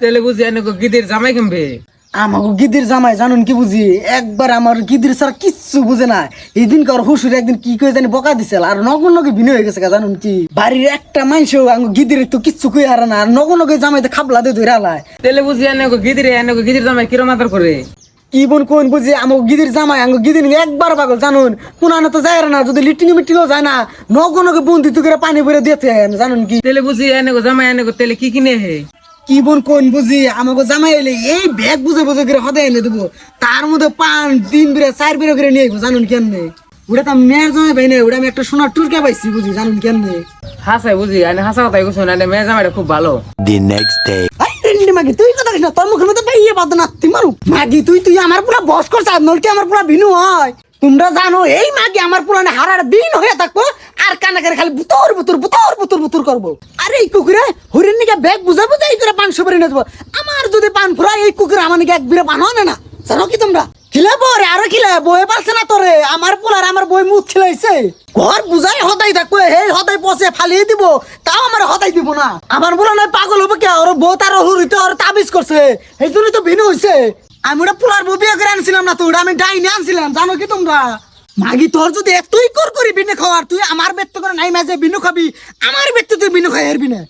তেলে বুঝি এনে গিদির জামাই কিনবে। আমাকে গিদির জামাই জানুন কি বুঝি, একবার আমার গিদির ছাড়া কিচ্ছু বুঝে না। এই দিন কার হুসুর একদিন কি করে জানি বকা দিছিল, আর নগর নগে বিনয় হয়ে গেছে জানুন কি। বাড়ির একটা মানুষও গিদির তো কিচ্ছু কই হারা না, আর নগর নগে জামাইতে খাবলা দিয়ে ধরে আলায়। তেলে বুঝি এনে গিদির জামাই কিরম আদর করে। কি বোন কোন বুঝি আমাকে গিদির জামাই গিদির একবার পাগল জানুন, কোন আনা তো যায় না, যদি লিটিং মিটিংও যায় না, নগর নগে বন্দি তো করে পানি ভরে দিতে জানুন কি। তেলে বুঝি এনে জামাই তেলে কি কিনে হে। কি বোন কোন বুঝি আমাকে জামাই এলে এই ব্যাগ বুঝে বুঝে করে হদে এনে দেবো, তার মধ্যে 5 বিরা 4 বিরা করে নিয়ে জানুন কেমনে। ওটা তো মেয়ের জামাই ভাই না, ওটা আমি একটা সোনার টুরকে পাইছি বুঝি জানুন কেমনে। হাসাই বুঝি এনে হাসা কথাই কইছ না, মেয়ে জামাইটা খুব ভালো। The next day. মাগি তুই কথা না, তোর মুখের মধ্যে পাইয়ে বাদ না তুই মারু। মাগি তুই আমার পুরা বস করছ, নলকে আমার পুরা ভিনু হয়। তোমরা জানো এই মাগি আমার পুরানে হারার দিন হয়ে থাকবো, আর কানে কানে খালি বুতর বুতর বুতর বুতর বুতর করবো। আরে এই কুকুরে হরিণ নিকে ব্যাগ বুঝা বুঝা এই করে 500 বাড়ি নেবো। আমার যদি পান ফুরাই এই কুকুরে আমার নিকে 1 বিরা পান হয় না, জানো কি তোমরা। খিলাবো রে আরো খিলা বয়ে পারছে না তোরে, আমার পোলার আমার বই মুখ খিলাইছে। ঘর বুঝাই হদাই থাকবো, এই হদাই পচে ফালিয়ে দিব, তাও আমার হদাই দিব না। আমার বলা নয় পাগল হবে কে, ওর বউ তার হুড়িতে ওর তাবিজ করছে, এই জন্যই তো ভিন্ন হয়েছে। আমি ওটা পোলার বউ বিয়ে করে আনছিলাম না তো, ওটা আমি ডাইনে আনছিলাম, জানো কি তোমরা। মাগি তোর যদি এতই করি বিনে খাওয়ার, তুই আমার ব্যক্ত করে নাই মাঝে বিনু খাবি, আমার ব্যক্তি তুই বিনু খাই হারবি না।